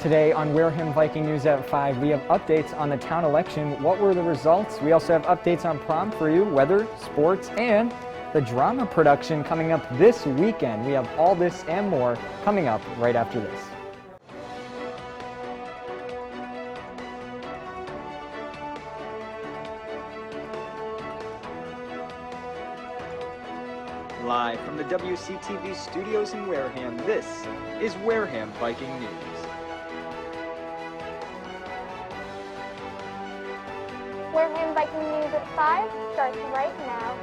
Today on Wareham Viking News at 5, we have updates on the town election. What were the results? We also have updates on prom for you, weather, sports, and the drama production coming up this weekend. We have all this and more coming up right after this. Live from the WCTV studios in Wareham, this is Wareham Viking News. Wareham Viking News at 5 starts right now.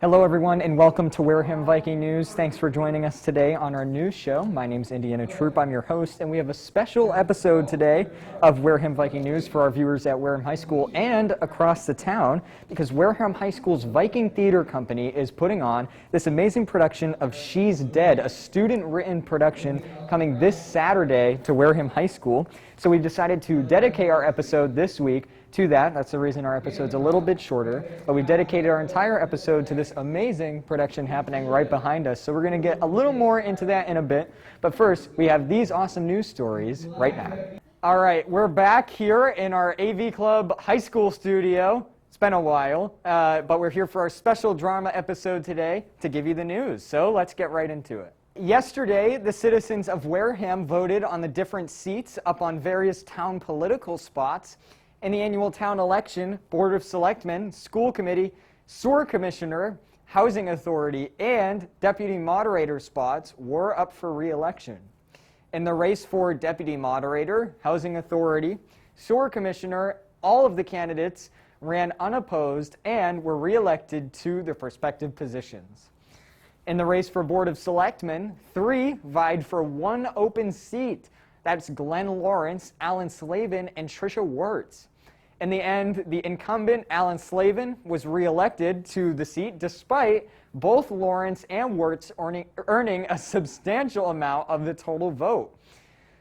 Hello everyone and welcome to Wareham Viking News. Thanks for joining us today on our news show. My name's Indiana Troop, I'm your host, and we have a special episode today of Wareham Viking News for our viewers at Wareham High School and across the town, because Wareham High School's Viking Theater Company is putting on this amazing production of She's Dead, a student-written production coming this Saturday to Wareham High School. So we've decided to dedicate our episode this week to that. That's the reason our episode's a little bit shorter, but we've dedicated our entire episode to this amazing production happening right behind us. So we're going to get a little more into that in a bit, but first we have these awesome news stories right now. All right, we're back here in our AV Club high school studio. It's been a while, but we're here for our special drama episode today to give you the news. So let's get right into it. Yesterday, the citizens of Wareham voted on the different seats up on various town political spots. In the annual town election, Board of Selectmen, School Committee, Sewer Commissioner, Housing Authority, and Deputy Moderator spots were up for re-election. In the race for Deputy Moderator, Housing Authority, Sewer Commissioner, all of the candidates ran unopposed and were re-elected to their respective positions. In the race for Board of Selectmen, 3 vied for 1 open seat. That's Glenn Lawrence, Alan Slavin, and Tricia Wirtz. In the end, the incumbent, Alan Slavin, was re-elected to the seat despite both Lawrence and Wirtz earning a substantial amount of the total vote.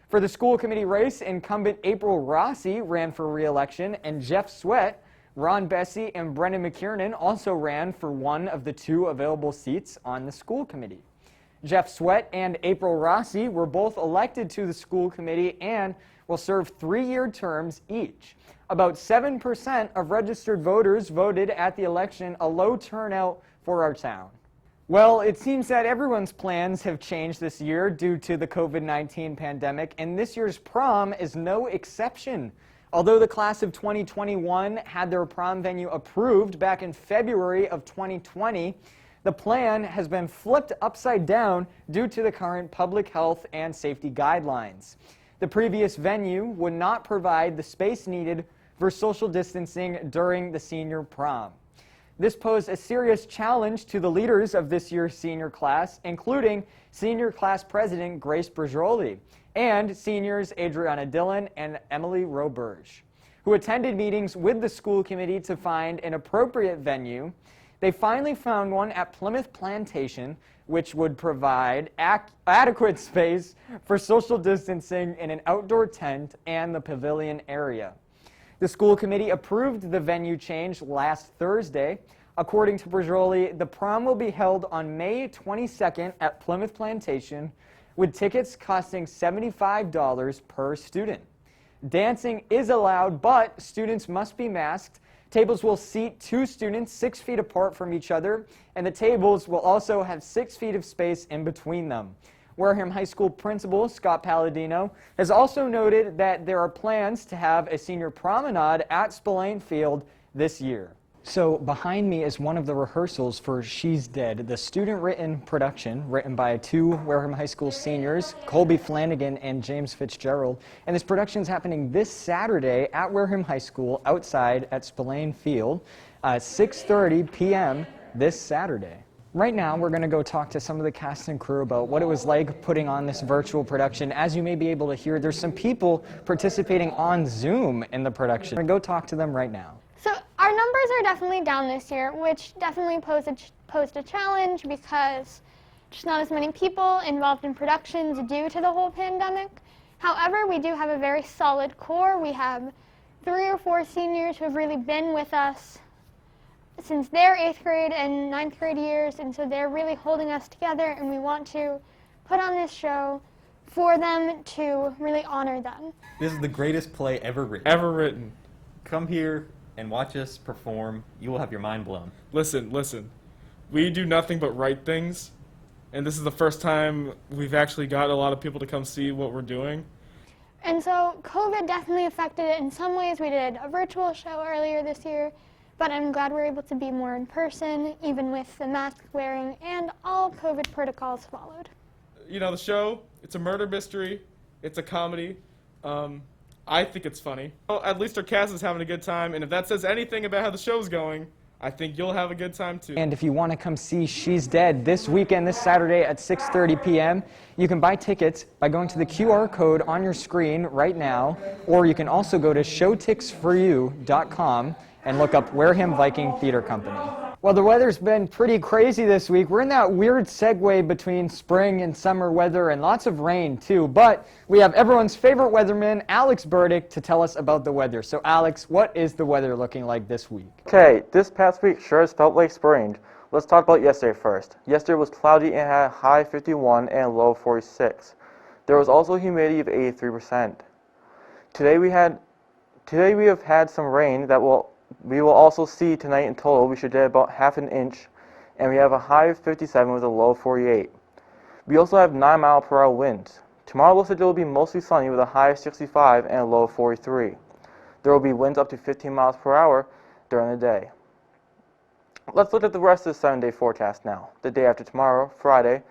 For the school committee race, incumbent April Rossi ran for re-election, and Jeff Sweat, Ron Bessie, and Brendan McKiernan also ran for one of the 2 available seats on the school committee. Jeff Sweat and April Rossi were both elected to the school committee and will serve 3-year terms each. About 7% of registered voters voted at the election, a low turnout for our town. Well, it seems that everyone's plans have changed this year due to the COVID-19 pandemic, and this year's prom is no exception. Although the class of 2021 had their prom venue approved back in February of 2020, the plan has been flipped upside down due to the current public health and safety guidelines. The previous venue would not provide the space needed for social distancing during the senior prom. This posed a serious challenge to the leaders of this year's senior class, including senior class president Grace Brajoli and seniors Adriana Dillon and Emily Roberge, who attended meetings with the school committee to find an appropriate venue. They finally found one at Plymouth Plantation, which would provide adequate space for social distancing in an outdoor tent and the pavilion area. The school committee approved the venue change last Thursday. According to Brajoli, the prom will be held on May 22nd at Plymouth Plantation, with tickets costing $75 per student. Dancing is allowed, but students must be masked. Tables will seat 2 students 6 feet apart from each other, and the tables will also have 6 feet of space in between them. Wareham High School Principal Scott Palladino has also noted that there are plans to have a senior promenade at Spillane Field this year. So behind me is one of the rehearsals for She's Dead, the student-written production written by 2 Wareham High School seniors, Colby Flanagan and James Fitzgerald. And this production is happening this Saturday at Wareham High School outside at Spillane Field, 6:30 p.m. this Saturday. Right now, we're going to go talk to some of the cast and crew about what it was like putting on this virtual production. As you may be able to hear, there's some people participating on Zoom in the production. We're going to go talk to them right now. So our numbers are definitely down this year, which definitely posed a challenge because just not as many people involved in productions due to the whole pandemic. However, we do have a very solid core. We have 3 or 4 seniors who have really been with us since their 8th grade and 9th grade years, and so they're really holding us together, and we want to put on this show for them to really honor them. This is the greatest play ever written. Ever written. Come here and watch us perform. You will have your mind blown. Listen. We do nothing but write things, and this is the first time we've actually got a lot of people to come see what we're doing. And so COVID definitely affected it in some ways. We did a virtual show earlier this year, but I'm glad we're able to be more in person, even with the mask wearing and all COVID protocols followed. You know, the show, it's a murder mystery, it's a comedy. I think it's funny. Well, at least our cast is having a good time, and if that says anything about how the show's going, I think you'll have a good time too. And if you want to come see She's Dead this weekend, this Saturday at 6:30 p.m., you can buy tickets by going to the QR code on your screen right now, or you can also go to showticksforyou.com and look up Wareham Viking Theater Company. Well, the weather's been pretty crazy this week. We're in that weird segue between spring and summer weather and lots of rain too, but we have everyone's favorite weatherman, Alex Burdick, to tell us about the weather. So Alex, what is the weather looking like this week? Okay, this past week sure has felt like spring. Let's talk about yesterday first. Yesterday was cloudy and had a high 51 and a low 46. There was also humidity of 83%. Today we have had some rain that we will also see tonight. In total, we should get about half an inch, and we have a high of 57 with a low of 48. We also have 9-mile-per-hour winds. Tomorrow looks like it will be mostly sunny with a high of 65 and a low of 43. There will be winds up to 15 miles per hour during the day. Let's look at the rest of the 7-day forecast now. The day after tomorrow, Friday,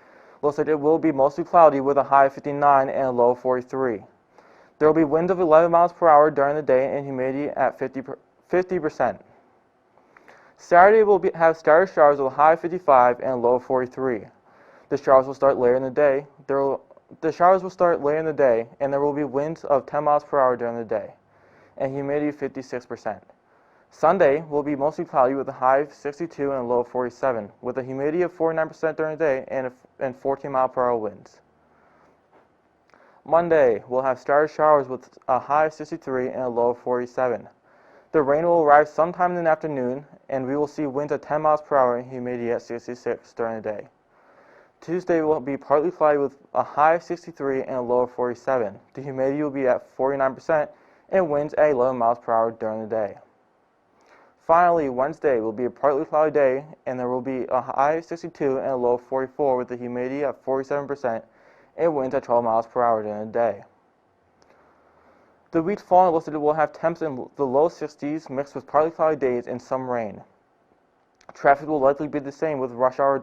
looks like it will be mostly cloudy with a high of 59 and a low of 43. There will be winds of 11 miles per hour during the day and humidity at 50%. Saturday will have scattered showers with a high of 55 and a low of 43. The showers will start later in the day. And there will be winds of 10 miles per hour during the day, and humidity of 56%. Sunday will be mostly cloudy with a high of 62 and a low of 47, with a humidity of 49% during the day and 14-mile-per-hour winds. Monday will have scattered showers with a high of 63 and a low of 47. The rain will arrive sometime in the afternoon, and we will see winds at 10 miles per hour and humidity at 66 during the day. Tuesday will be partly cloudy with a high of 63 and a low of 47. The humidity will be at 49% and winds at 11 miles per hour during the day. Finally, Wednesday will be a partly cloudy day, and there will be a high of 62 and a low of 44 with the humidity at 47% and winds at 12 miles per hour during the day. The week following looks like it will have temps in the low 60s mixed with partly cloudy days and some rain. Traffic will likely be the same with rush hour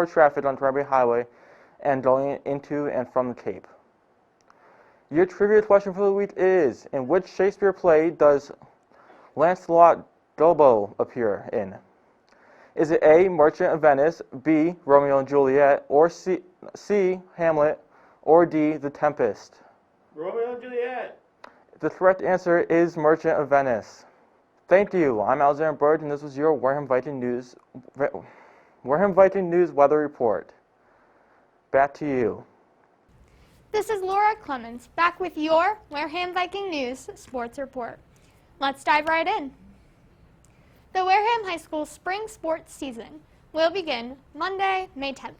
traffic on Cranberry Highway and going into and from the Cape. Your trivia question for the week is, in which Shakespeare play does Lancelot Gobbo appear in? Is it A, Merchant of Venice, B, Romeo and Juliet, or C, Hamlet, or D, The Tempest? Romeo and Juliet. The correct answer is Merchant of Venice. Thank you. I'm Alexander Bird, and this was your Wareham Viking News weather report. Back to you. This is Laura Clemens, back with your Wareham Viking News Sports Report. Let's dive right in. The Wareham High School spring sports season will begin Monday, May 10th.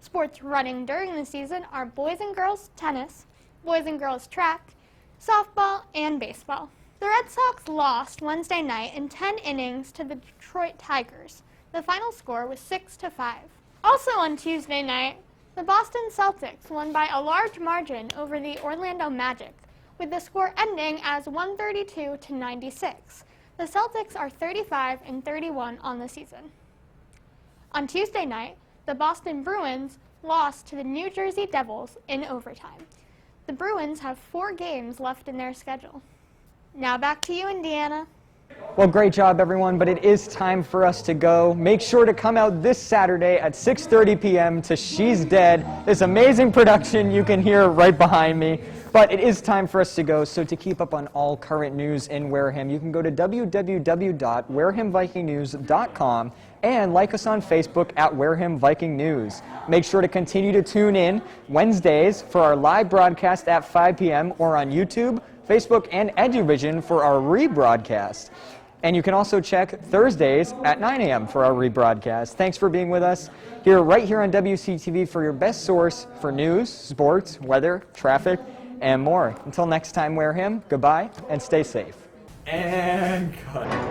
Sports running during the season are boys and girls tennis, boys and girls track, softball, and baseball. The Red Sox lost Wednesday night in 10 innings to the Detroit Tigers. The final score was 6-5. Also on Tuesday night, the Boston Celtics won by a large margin over the Orlando Magic, with the score ending as 132-96. The Celtics are 35-31 on the season. On Tuesday night, the Boston Bruins lost to the New Jersey Devils in overtime. The Bruins have 4 games left in their schedule. Now back to you, Indiana. Well, great job, everyone, but it is time for us to go. Make sure to come out this Saturday at 6:30 p.m. to She's Dead, this amazing production you can hear right behind me. But it is time for us to go, so to keep up on all current news in Wareham, you can go to www.warehamvikingnews.com and like us on Facebook at Wareham Viking News. Make sure to continue to tune in Wednesdays for our live broadcast at 5 p.m. or on YouTube, Facebook, and EduVision for our rebroadcast. And you can also check Thursdays at 9 a.m. for our rebroadcast. Thanks for being with us right here on WCTV for your best source for news, sports, weather, traffic, and more. Until next time, Wareham, goodbye and stay safe. And cut.